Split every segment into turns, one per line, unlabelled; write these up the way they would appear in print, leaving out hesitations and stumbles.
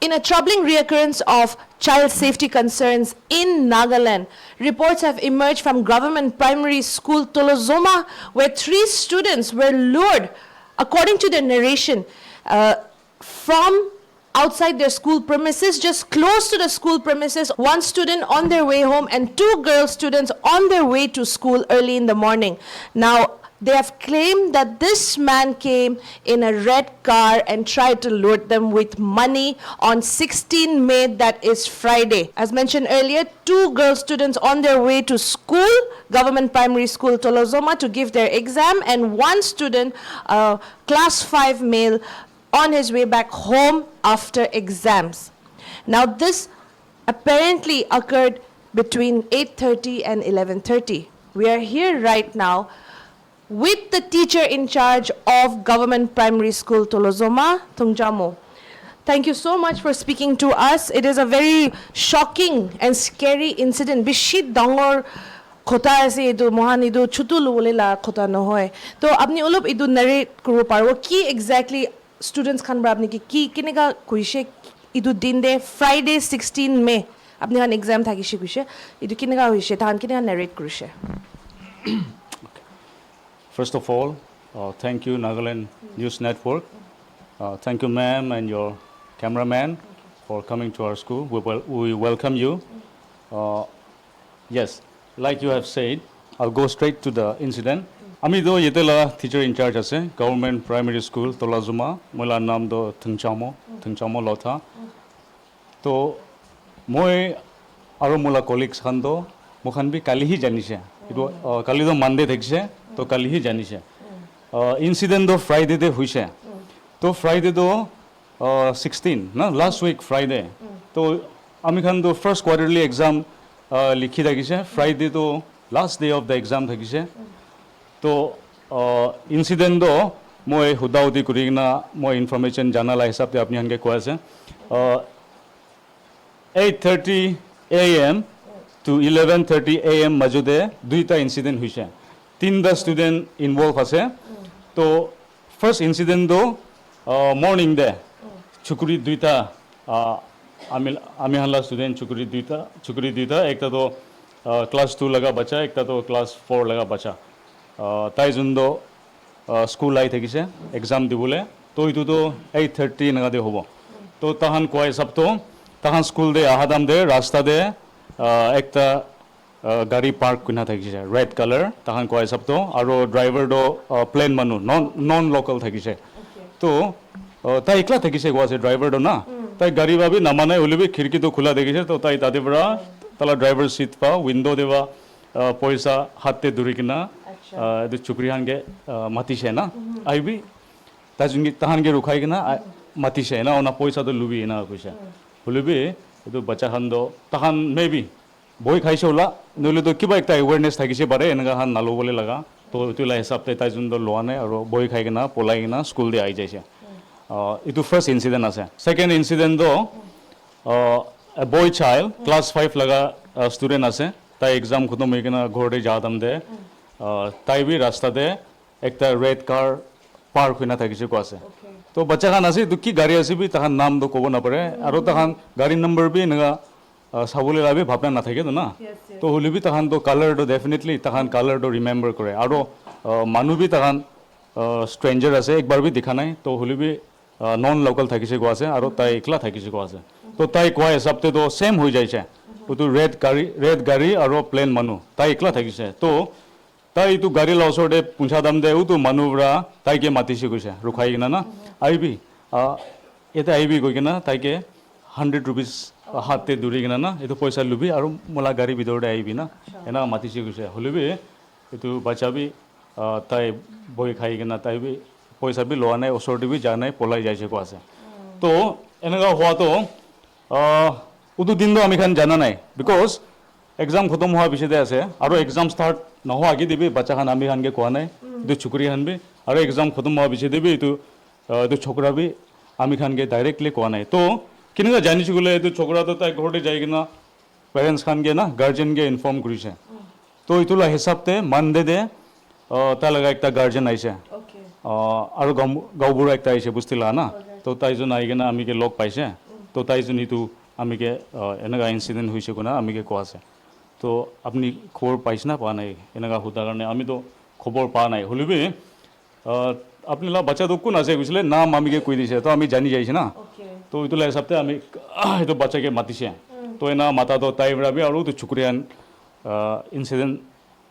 In a troubling reoccurrence of child safety concerns in Nagaland, reports have emerged from government primary school Tolozoma, where 3 students were lured, according to their narration, from outside their school premises, just close to the school premises, 1 student on their way home and 2 girl students on their way to school early in the morning. Now, they have claimed that this man came in a red car and tried to lure them with money on 16 May, that is Friday. As mentioned earlier, 2 girl students on their way to school, government primary school Tolozoma, to give their exam, and 1 student, class 5 male, on his way back home after exams. Now, this apparently occurred between 8:30 and 11:30. We are here right now with the teacher in charge of government primary school Tolozoma, Thungjamo. Thank you so much for speaking to us. It is a very shocking and scary incident. Bishit dangor khota ase edu mohan edu chutu lobole la khota nohoy. To apni olop edu narrate koribo parbo ki exactly students khan bra apni ki kinega koise edu din de Friday 16 May apni han exam thakise koise edu kinega hoise than kinega narrate korise.
First of all, thank you, Nagaland News Network. Thank you, ma'am, and your cameraman for coming to our school. We welcome you. Yes, like you have said, I'll go straight to the incident. Ami do yetela teacher in charge ase government primary school Tolozoma. Mola naam do Thungchamo lotha. To moi aro mola colleagues khan do mokhan bi kali hi janise. Itu kali do Monday thekse. तो कल ही जानी से incident दो Friday दे हुई से तो Friday दो 16 ना लास्ट वीक फ्राइडे तो आमी खान दो फर्स्ट क्वार्टरली एग्जाम लिखी था किसे फ्राइडे तो last day of the exam था किसे तो इंसिडेंट दो मोए हुदाउदी कुरिगना मोए इन्फॉर्मेशन जाना ला हिसाब ते अपनी हंगे कोया से 8:30 AM to 11:30 AM मजुदे दुईटा इंसिडेंट हुई से 3 student involved ase to first incident do morning de chukuri duita ami hanla student chukuri duita ekta do class 2 laga bacha ekta do class 4 laga bacha tai jun do school ai thekise exam dibole to itu do 8:30 naga de hobo to tahan koi sab to tahan school de ahadam de rasta de ekta गाड़ी park कुना থাকিছে red color তাহান কয় সব তো আৰু driver দো plane মানু নন local থাকিছে তো তাই একলা থাকিছে গোয়াছে ড্রাইভার দো না তাই গাড়ি ভাবি নামানে হলিবি খিড়কি তো খোলা দেখিছে তো তাই তাতে বড় তালা ড্রাইভার সিট পা উইন্ডো দেবা পয়সা হাতে ধরি কিনা এদু চুকরি হানগে মাতিছে না আইবি তাজুঙ্গি তাহানগে রুখাই কিনা মাতিছে না ওনা পয়সা তো লুবি না কইছে হলিবি এদু বাচ্চা খান দো তাহান মেবি বই খাইছে ওলা নইলে তো কিবা একটা অ্যাওয়ারনেস থাকিছে পারে এনেকা হান নালো বলে লাগা তো এতুলা হিসাবতে তাই জুন লোৱা নাই আৰু বই খাই কিনা পলাই কিনা স্কুল দি আই যাইছে ইটো ফার্স্ট ইনসিডেন্ট আছে সেকেন্ড ইনসিডেন্ট দো a boy child class 5 লাগা স্টুডেন্ট আছে তাই এক্সাম খতম হৈ কিনা ঘৰতে যাওঁতাম দে তাই বি ৰাস্তাতে একটা রেড কার পার্ক হৈ না থাকিছে কো আছে তো বাচ্চা খান আছে তো কি গাড়ী আছে বি তাহান নাম দো ক'ব না পারে আৰু তাহান গাড়ী নম্বৰ বি এনেকা সাবুলে লাভে ভাবনা না থাকে তো না তো হলিবি তাহান তো কালার তো ডেফিনেটলি তাহান কালার তো রিমেম্বার করে আর মানু বি তাহান স্ট্রেঞ্জার আছে একবার বি দেখা নাই তো হলিবি নন লোকাল থাকিছে গো আছে আর তাই একলা থাকিছে গো আছে তো তাই কয় হিসাবতে তো সেম হৈ যাইছে তো রেড গাড়ি আর প্লেন মানু তাই একলা থাকিছে তো তাই তো গাড়ি লসরে পুঁছা দাম দে তো মানুবরা তাইকে মাতিছে কইছে রুখাই কিনা না আইবি এটা আইবি কই কিনা তাইকে 100 rupees হাতে দূরি কিনা না এটো পয়সা লুবি আৰু মোলা গাড়ী ভিতৰতে আইবি না এনা মাতিছে কৈছে হলিবি এটো বাচ্চাবি তাই বই খাই কিনা তাই বি পয়সা বি লোৱা নাই ওচৰতে বি যা নাই পলাই যাইছে কো আছে তো এনেকা হোৱা তো উদু দিন আমি খান জানা নাই বিকজ এক্সাম খতম হোৱা পিছতে আছে আৰু এক্সাম ষ্টাৰ্ট নোহোৱা আগে দিবি বাচ্চা খান আমি খানকে কোৱা নাই এটো চুকুৰি খানবি আৰু এক্সাম খতম হোৱা পিছতে দিবি এটো ছোকৰা বি আমি খানকে ডাইৰেক্টলি কোৱা নাই তো কিনকা জানিছ গলে এটো ছোকরা তো তাই ঘৰতে যাই কিনা পেৰেন্টস খান গে না গার্জিয়ান গে ইনফর্ম কৰিছে তো ইতুলা হিসাবতে মানডে দে তা লাগা একটা গার্জিয়ান আইছে আৰু গাঁওবুঢ়া একটা আইছে বুঝতিলা না তো তাইজন আই কিনা আমি কে লগ পাইছে তো তাই জনিটো আমিকে এনেকা ইনসিডেন্ট হইছে কোনা আমিকে কোৱা আছে তো আপনি খবৰ পাইছ না পোৱা নাই এনেকা হুদাৰ কাৰণে আমিতো খবৰ পোৱা নাই হলিবি আপনারা বাচ্চা তো কোন আছে কৈছিলে নাম আমিকে কৈ দিছে তো আমি জানি যাইছে না তো এইটোলা হিচাপতে আমি এইটো বাচ্চাকে মাতিছে তো এনা মাতা তো তাই রাবি আৰু তো চুকুরিয়ান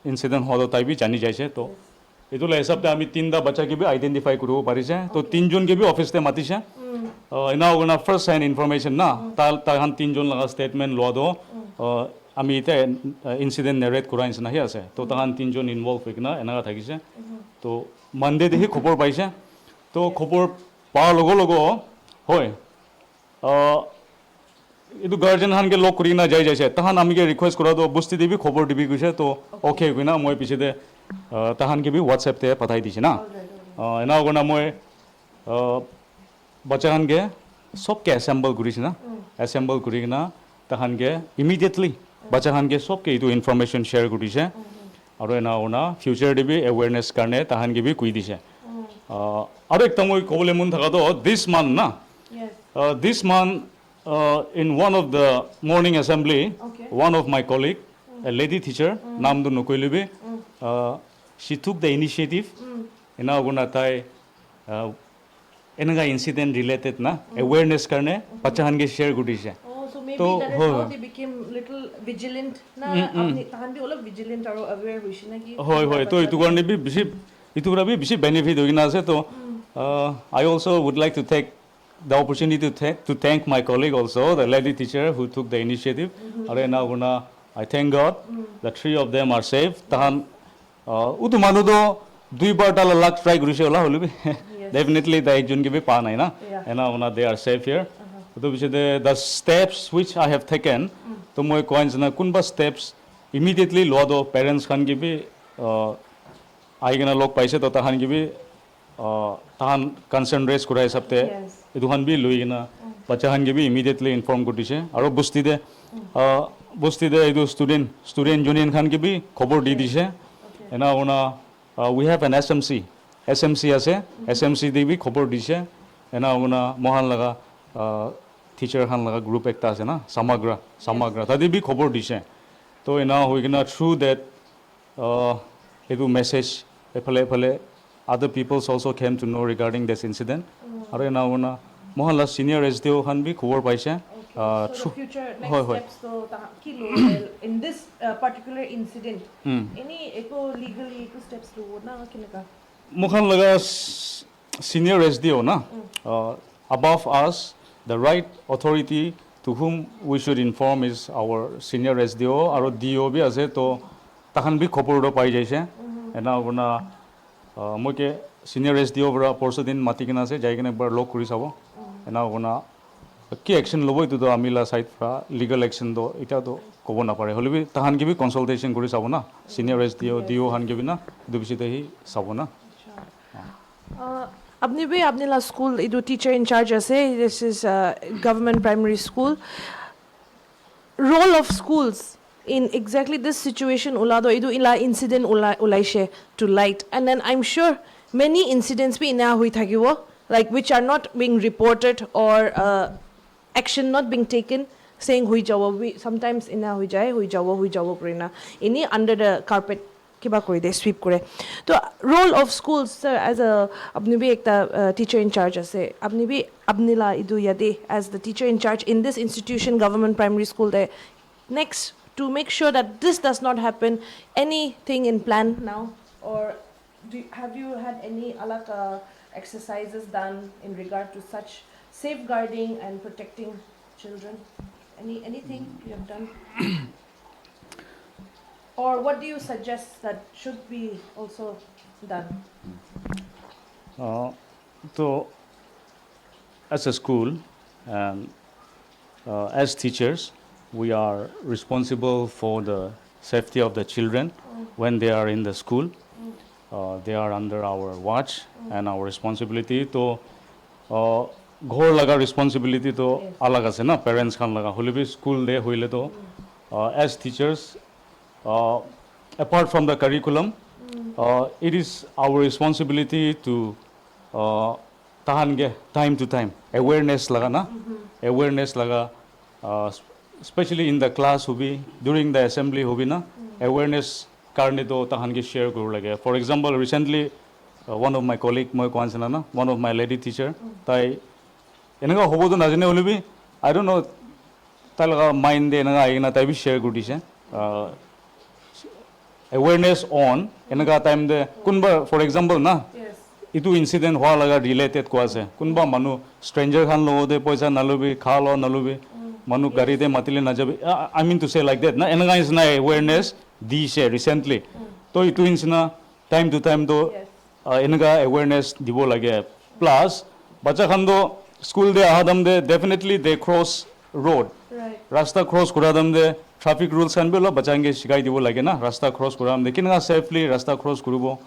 ইনসিডেন্ট হওয়া তাই বি জানি যাইছে তো এইটোলা হিচাপতে আমি তিনটা বাচ্চাকে বি আইডেন্টিফাই কৰিব পাৰিছে তো তিনজনকে বি অফিসতে মাতিছে এনা ওনা ফার্স্ট হ্যান্ড ইনফরমেশন না তাহান তিনজন লগা স্টেটমেন্ট লোৱা দো আমি এটা ইনসিডেন্ট নেৰেট কৰা নিচিনা হে আছে তো তাহান তিনজন ইনভলভ হৈ কিনা এনেকা থাকিছে তো মানডে দেখি খবৰ পাইছে তো খবৰ পোৱাৰ লগ হয় এইটো গাৰ্জেন হানকে লগ কৰি না যাই যাইছে তাহান আমিকে ৰিকুৱেষ্ট কৰা তো বস্তি দিবি খবৰ দিবি কৈছে তো অ'কে হৈ না মই পিছতে তাহানকে বি হোৱাটছএপতে পঠাই দিছে না এনা কৰা মই বাচ্চা হানকে সবকে এসেম্বল কৰিছে না এসেম্বল কৰি কিনা তাহানকে ইমিডিয়েটলি বাচ্চা হানকে সবকে এইটো ইনফরমেশন শ্বেয়াৰ কৰিছে আৰু এনা ওনা ফিউচাৰ দিবি এৱেৰনেছ কাৰণে তাহানকে বি কৈ দিছে আৰু একটা মই ক'বলৈ মন থকাটো দিছ মান্থ না দিছ month in one of the morning assembly one of my colleague a lady teacher namdu nokoilibi she took the initiative ena guna tai enanga incident related na awareness karne bacha han ge share gudise
so maybe that is how they became little vigilant na apni tahan bi olop vigilant aro aware hoise na ki
hoy to itu karne bi bishi itu kora bi bishi benefit hoina ase to I also would like to take the opportunity to thank my colleague also the lady teacher who took the initiative are now gonna I thank God the three of them are safe tahan utu manu do dui bar dal lak try gurise hola holibi definitely the ekjon ke bi pa nai na and now they are safe here to bisede the steps which I have taken to moi coins na kunba steps immediately lo do parents khan ke bi aigena log paise to tahan ke bi tahan concern raise kurai sabte এদুখান বি লৈ কিনা বাচ্চা খানকে B immediately inform কৰি দিছে আৰু বস্তিতে এইটো ষ্টুডেণ্ট ইউনিয়ন খানকে বি খবৰ দি দিছে এনা ওনা উই হেভ এন এছএমচি আছে এছএমচি দি বি খবৰ দিছে এনা ওনা মহান লগা টিচাৰ খান লগা গ্ৰুপ একটা আছে না সামাগ্ৰা তাদি বি খবৰ দিছে তো এনা হৈ কিনা থ্ৰু ডেট এইটো মেছেজ এফালে other peoples also came to know regarding this incident are na ona mohalla senior SDO khan bi khobor paise
so future next steps so ki lo in this particular incident any eco legally eco steps lo na kinaka
mokhan laga senior SDO na above us the right authority to whom we should inform is our senior SDO aro DO bi ase to takhan bi khobor do pai jaise ena ona মোকে senior SDO বড় পরশুদিন মাতি কিনা আছে যাই কিনে একবার log কৰি চাব এনা ওনা কি একশন লব এইটো তো আমিলা সাইড fra লিগ্যাল একশন তো এটা তো কব না পারে হলিবি তাহান কি বি কনসালটেশন কৰি চাব না সিনিয়র এসডিও ডিও হান কি বি না দুবিসিতে হি চাব না
আপনি বি আপনিলা স্কুল ইদু টিচার ইন চার্জ আছে this is government primary school role of schools in exactly this situation ulado idu ila incident ulaishe to light and then I'm sure many incidents be ina hui thakibo like which are not being reported or action not being taken saying hui jawo sometimes ina hui jawo korina ini under the carpet kiba kori de sweep kore to role of schools sir as a apni bi ekta teacher in charge ase apni bi apnila idu yade as the teacher in charge in this institution government primary school there next to make sure that this does not happen anything in plan now or have you had any alak exercises done in regard to such safeguarding and protecting children anything you have done or what do you suggest that should be also done
so as a school and as teachers we are responsible for the safety of the children when they are in the school they are under our watch and our responsibility to ghor laga responsibility to alag ase na parents khan laga holibi school de hoile to as teachers apart from the curriculum it is our responsibility to tahan ge time to time awareness laga na awareness laga especially in the class hobi during the assembly hobi na awareness karne to tahan ke share kuru lage for example recently one of my colleague moi kwansana na one of my lady teacher tai enanga hobo to najane holibi I don't know tai laga mind de enanga aina tai bi share kuru dise awareness on enanga time de kunba for example na itu incident hoa laga related ko ase kunba manu stranger khan lo de paisa nalubi khalo nalubi manu gari de matile na jabe I mean to say like that na enanga is na awareness di share recently to itu insna time to time do enanga awareness dibo lage plus bacha khan do school de ahadam de definitely they cross road rasta cross kuradam de traffic rules kan belo bachange shikai dibo lage na rasta cross kuram de kinga safely rasta cross kurubo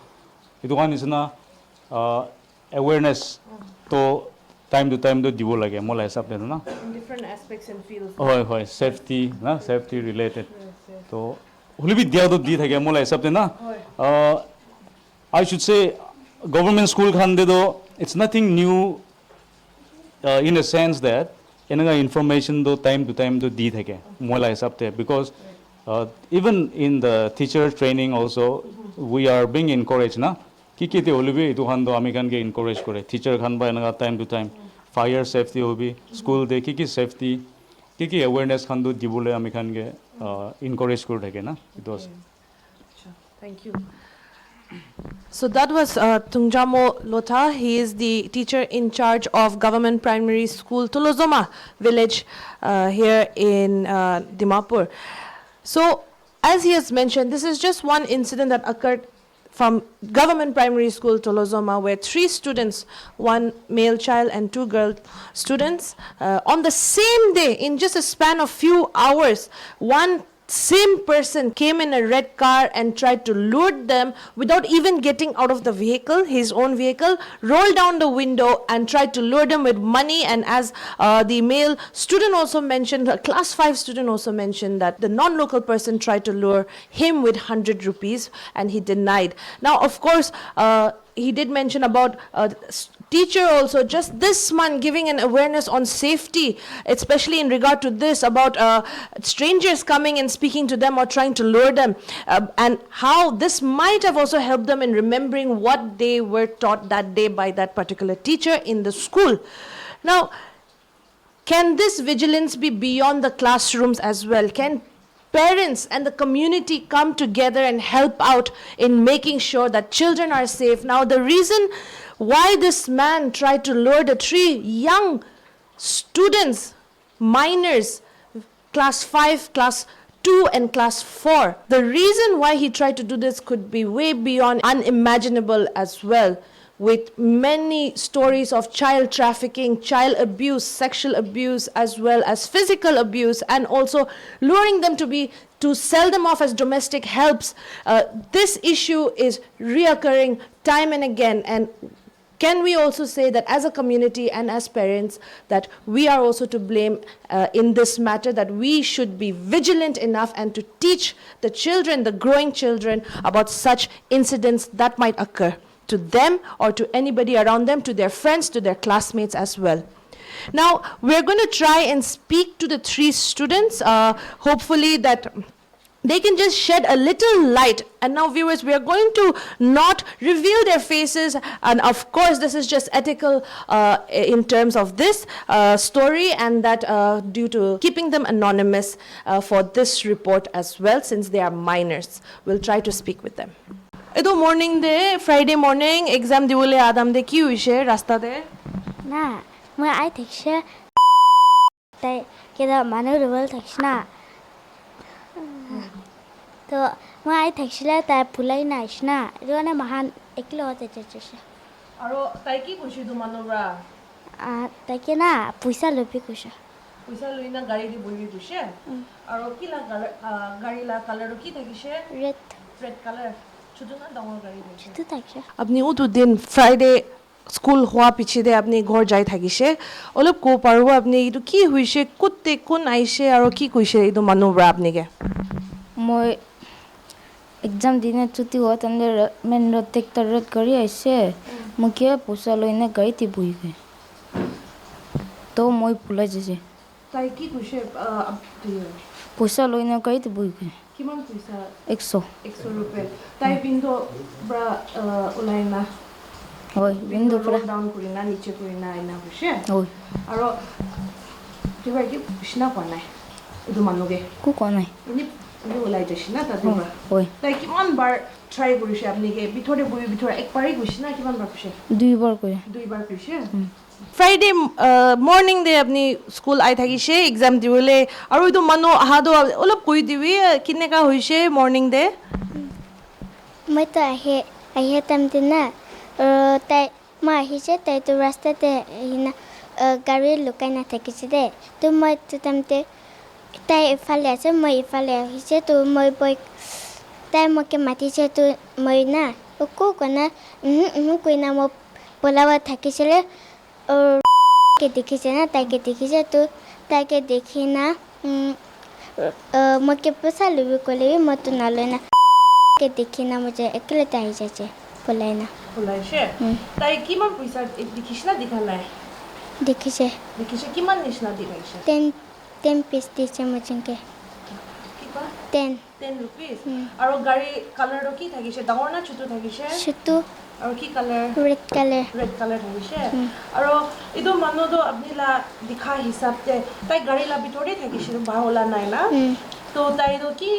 itu kan isna awareness to time to time do dibo lage mola hisab de na
in different aspects and fields
hoy safety na safety related to holibi dia do di thake mola hisab de na I should say government school khan de do it's nothing new in a sense that enanga information do time to time do di thake mola hisab de because even in the teacher training also we are being encouraged na ki te holibi itu khan do ami khan ke encourage kore teacher khan ba enanga time to time fire safety hobi school de ki safety ki awareness khan do dibole ami khan ke encourage kore thake na it was
thank you. So that was Tungjamo Lotha. He is the teacher in charge of Government Primary School Tolozoma village here in Dimapur. So as he has mentioned, this is just one incident that occurred from Government Primary School Tolozoma where 3 students, 1 male child and 2 girl students, on the same day in just a span of few hours, one same person came in a red car and tried to lure them without even getting out of the vehicle, his own vehicle, rolled down the window and tried to lure them with money. And as the male student also mentioned, a class 5 student also mentioned that the non-local person tried to lure him with 100 rupees and he denied. Now, of course, he did mention about teacher also just this month giving an awareness on safety, especially in regard to this about strangers coming and speaking to them or trying to lure them, and how this might have also helped them in remembering what they were taught that day by that particular teacher in the school. Now, can this vigilance be beyond the classrooms as well? Can parents and the community come together and help out in making sure that children are safe? Now, the reason why this man tried to lure the 3 young students, minors, class 5, class 2 and class 4, the reason why he tried to do this could be way beyond unimaginable as well, with many stories of child trafficking, child abuse, sexual abuse, as well as physical abuse, and also luring them to sell them off as domestic helps. This issue is reoccurring time and again, and can we also say that as a community and as parents that we are also to blame in this matter, that we should be vigilant enough and to teach the children, the growing children, about such incidents that might occur to them or to anybody around them, to their friends, to their classmates as well. Now, we're going to try and speak to the 3 students, hopefully that they can just shed a little light. And now, viewers, we are going to not reveal their faces. And of course, this is just ethical in terms of this story, and that due to keeping them anonymous for this report as well, since they are minors. We'll try to speak with them. Edo morning de, Friday morning, exam diwole adam de ki hoise rasta de?
Na, moi I thakse tai keda manu rubal thaksna. To moi I thaksile tai pulai na isna. Rone mahan eklo hote chechese.
Aro tai ki koisu tu manobra?
Tai ke na puisa lopi koise.
Puisa loi na gari di boibi koise? Aro ki la gari la color ki thakise? Red color. আপনি ওটো দিন Friday school হোৱা পিছতে আপনি ঘৰ যাই থাকিছে অলপ কো পারব আপনি এটো কি হইছে কতে কোন আইছে আৰু কি কইছে এটো মানুবৰা আপনিকে
মই এক্সাম দিনে ছুটি হত আন্দার মেন রোড টেক্টর রোড গাড়ি আইছে মুকে পোসা লইনে গাড়িতে বই গে তো মই পলাই যাইছে
তাই কি কৈছে
পইচা লৈ না গাড়ীত বহি গৈ
কিমান পইচা
100
100 रुपए তাই বিন্দু ব্রা ওলাই না
হয় বিন্দু পুৰা
ডাউন কৰি না নিচে কৰি না আইনা হৈছে
হয়
আৰু কিবা কি বিছনা পোৱা নাই এইটো মানুহকে
কো কোৱা নাই
এনে ওলাই যাইছে না তাতে
হয়
তাই কিমান বাৰ ট্ৰাই কৰিছে আপুনিকে ভিতৰে বহি ভিতৰে একবাৰেই গৈছে না কিমান বাৰ কৈছে
দুইবাৰ কৰে
দুইবাৰ কৈছে ফ্ৰাইডে মৰ্নিং দে আপুনি স্কুল আই থাকিছে এক্সাম দিবলৈ আৰু এইটো মানুহ অহাটো অলপ কৈ দিবি কেনেকা হৈছে মৰ্নিং দে
মইতো আহি টাইমতে না তাই মই আহিছে তাইতো ৰাস্তাতে গাড়ী লুকাই নাথাকিছে দে তো মই টাইমতে তাই ইফালে আছে মই ইফালে আহিছে তো মই তাই মোকে মাতিছে তো মই না একো কোৱা নাই কৈ না মই পলাব থাকিছিলে কে দেখিছে না তাইকে দেখিছে তো তাইকে দেখি না মোকে পইচা লবি ক'লে মইতো নলয় না কে দেখি না মই একেলগে আহি যাইছে পলাই না
ওলাইছে তাই কিমান পইচা দেখিছে না দেখা নাই
দেখিছে
কিমান নিচিনা দেখাইছে
10 পিচ দিছে মোকে
কিবা
10
rupees আৰু গাড়ী কালাৰটো কি থাকিছে ডাঙৰ না ছোট থাকিছে
ছোট
আৰু কি কালাৰ
ৰেড কালাৰ
থাকিছে আৰু এইটো মানুহটো আপুনিলা দেখা হিচাপতে তাই গাড়ী লা ভিতৰতে থাকিছিল বাহিৰ ওলা নাই না তো তাইটো কি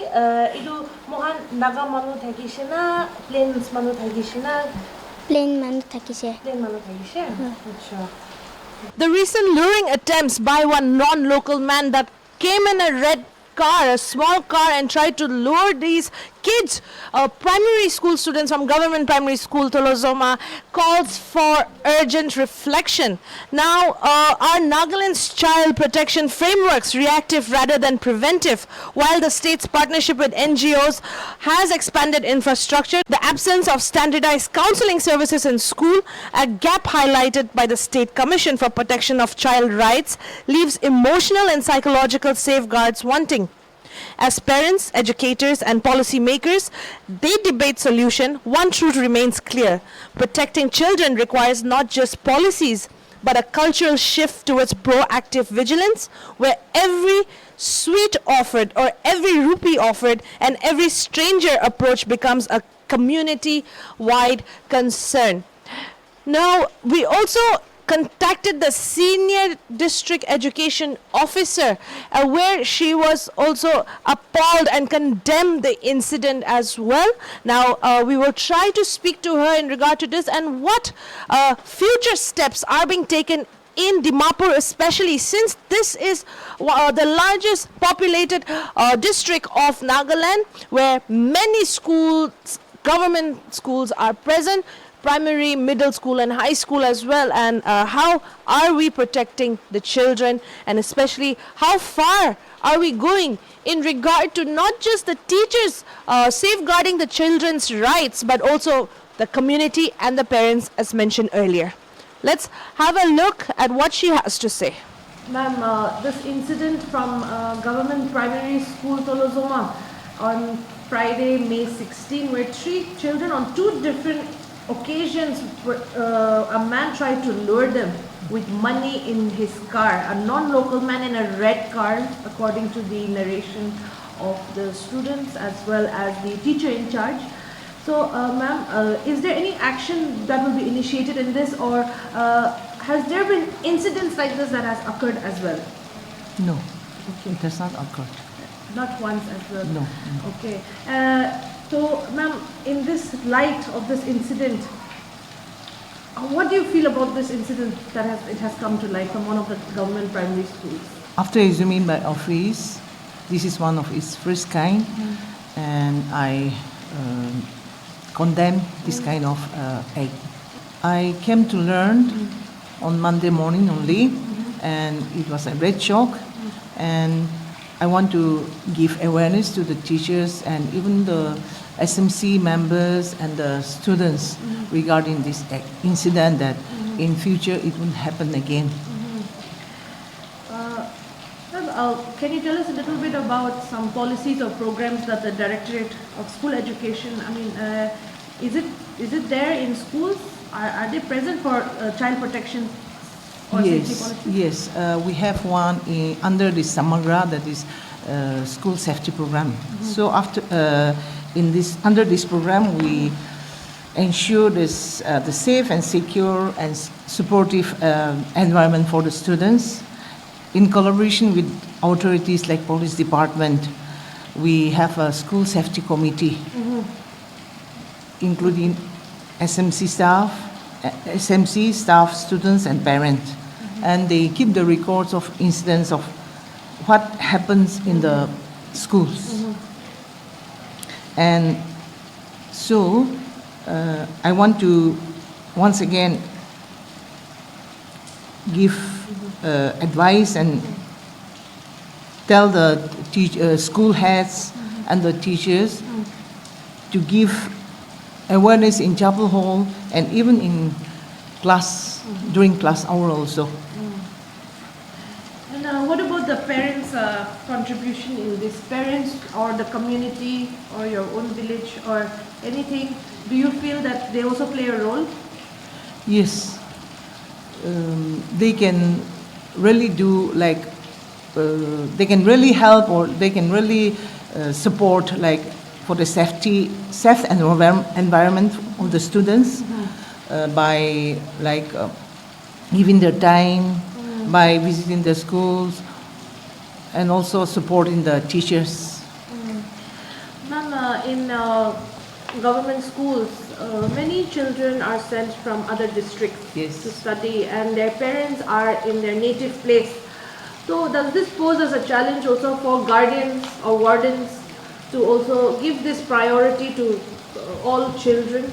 এইটো মহান নাগা মানুহ থাকিছে না প্লেনছ মানুহ থাকিছে না
প্লেন মানুহ থাকিছে
আচ্ছা The recent luring attempts by one non-local man that came in a red car, a small car, and tried to lure these kids, primary school students from government primary school Tolozoma, calls for urgent reflection. Now, our Nagaland's child protection frameworks reactive rather than preventive, while the state's partnership with NGOs has expanded infrastructure. The absence of standardized counseling services in school, a gap highlighted by the State Commission for Protection of Child Rights, leaves emotional and psychological safeguards wanting. As parents, educators, and policymakers, they debate solution. One truth remains clear: protecting children requires not just policies, but a cultural shift towards proactive vigilance, where every sweet offered or every rupee offered and every stranger approach becomes a community-wide concern. Now, we also contacted the senior district education officer where she was also appalled and condemned the incident as well. Now we will try to speak to her in regard to this and what future steps are being taken in Dimapur, especially since this is the largest populated district of Nagaland, where many schools, government schools are present, primary, middle school and high school as well, and how are we protecting the children, and especially how far are we going in regard to not just the teachers safeguarding the children's rights, but also the community and the parents, as mentioned earlier. Let's have a look at what she has to say. Ma'am, this incident from government primary school Tolozoma on Friday, May 16, where 3 children on 2 different occasions a man tried to lure them with money in his car, a non-local man in a red car, according to the narration of the students as well as the teacher in charge. So ma'am, is there any action that will be initiated in this, or has there been incidents like this that has occurred as well?
No, it has not occurred.
Not once as well?
No.
Okay. So, ma'am, in this light of this incident, what do you feel about this incident that it has come to light from one of the government primary schools?
After examining by office, this is one of its first kind, and I condemn this kind of act. I came to learn on Monday morning only, and it was a great shock, and I want to give awareness to the teachers and even the SMC members and the students regarding this incident, that in future it won't happen again.
Can you tell us a little bit about some policies or programs that the Directorate of School Education, is it there in schools? Are they present for child protection or safety
Yes,
policies?
yes. We have one under the Samagra, that is school safety program. So under this program, we ensure this the safe and secure and supportive environment for the students. In collaboration with authorities like police department, we have a school safety committee, including SMC staff, students, and parents. And they keep the records of incidents of what happens in the schools. And so I want to once again give advice and tell the school heads and the teachers to give awareness in chapel hall and even in class, during class hour also.
And what about the parents' contribution in this? Parents or the community or your own village or anything, do you feel that they also play a role?
Yes, they can really do like, they can really help or they can really support like for the safe environment of the students by like giving their time, by visiting the schools, and also supporting the teachers.
Ma'am, in government schools, many children are sent from other districts
Yes.
to study and their parents are in their native place. So does this pose as a challenge also for guardians or wardens to also give this priority to all children?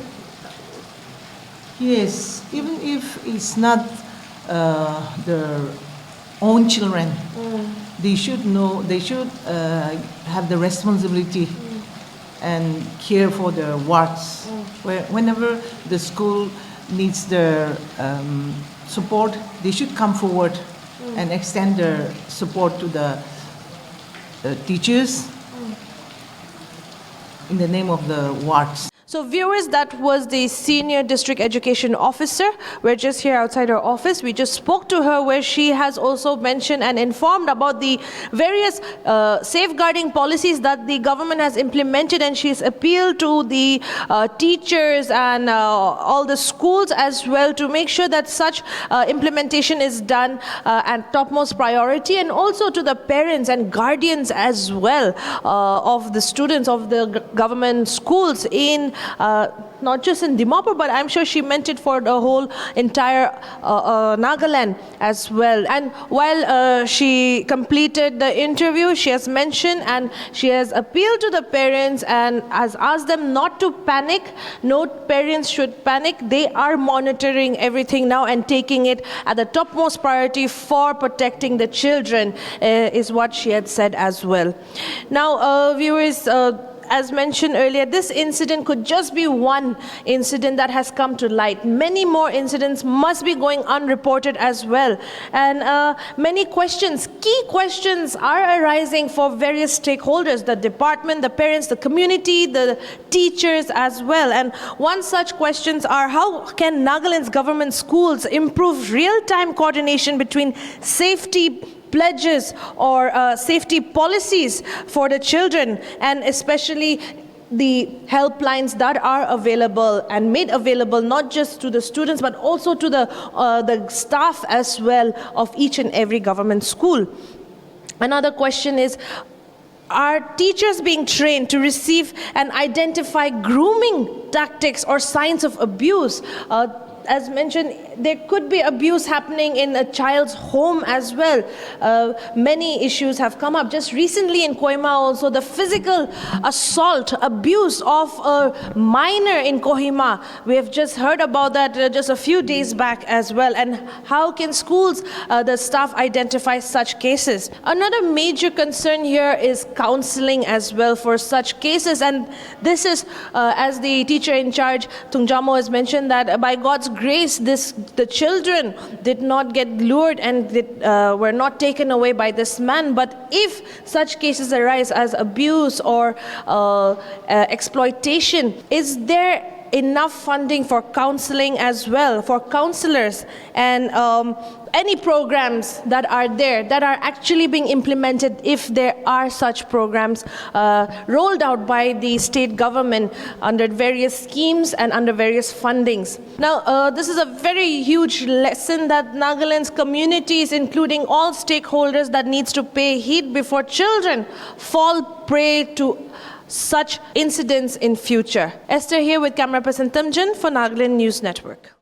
Yes, even if it's not their own children, they should know, they should have the responsibility and care for their wards. Whenever the school needs their support, they should come forward and extend their support to the teachers in the name of the wards.
So viewers, that was the Senior District Education Officer. We're just here outside her office. We just spoke to her where she has also mentioned and informed about the various safeguarding policies that the government has implemented, and she's appealed to the teachers and all the schools as well to make sure that such implementation is done at topmost priority, and also to the parents and guardians as well of the students of the government schools in not just in Dimapur, but I'm sure she meant it for the whole entire Nagaland as well. And while she completed the interview, she has mentioned and she has appealed to the parents and has asked them not to panic. No parents should panic. They are monitoring everything now and taking it at the topmost priority for protecting the children, is what she had said as well. Now, viewers, as mentioned earlier, this incident could just be one incident that has come to light. Many more incidents must be going unreported as well. And many questions, key questions are arising for various stakeholders, the department, the parents, the community, the teachers as well. And one such questions are, how can Nagaland's government schools improve real-time coordination between safety pledges or safety policies for the children, and especially the helplines that are available and made available not just to the students but also to the staff as well of each and every government school. Another question is, are teachers being trained to receive and identify grooming tactics or signs of abuse? As mentioned, there could be abuse happening in a child's home as well. Many issues have come up. Just recently in Kohima also, the physical assault, abuse of a minor in Kohima. We have just heard about that just a few days back as well. And how can schools, the staff identify such cases? Another major concern here is counseling as well for such cases. And this is, as the teacher in charge, Tungjamo, has mentioned, that by God's grace, the children did not get lured and were not taken away by this man. But if such cases arise as abuse or exploitation, is there enough funding for counseling as well, for counselors, and any programs that are there that are actually being implemented, if there are such programs rolled out by the state government under various schemes and under various fundings. Now, this is a very huge lesson that Nagaland's communities, including all stakeholders, that needs to pay heed before children fall prey to such incidents in future. Esther here with camera person Tamjin for Nagaland News Network.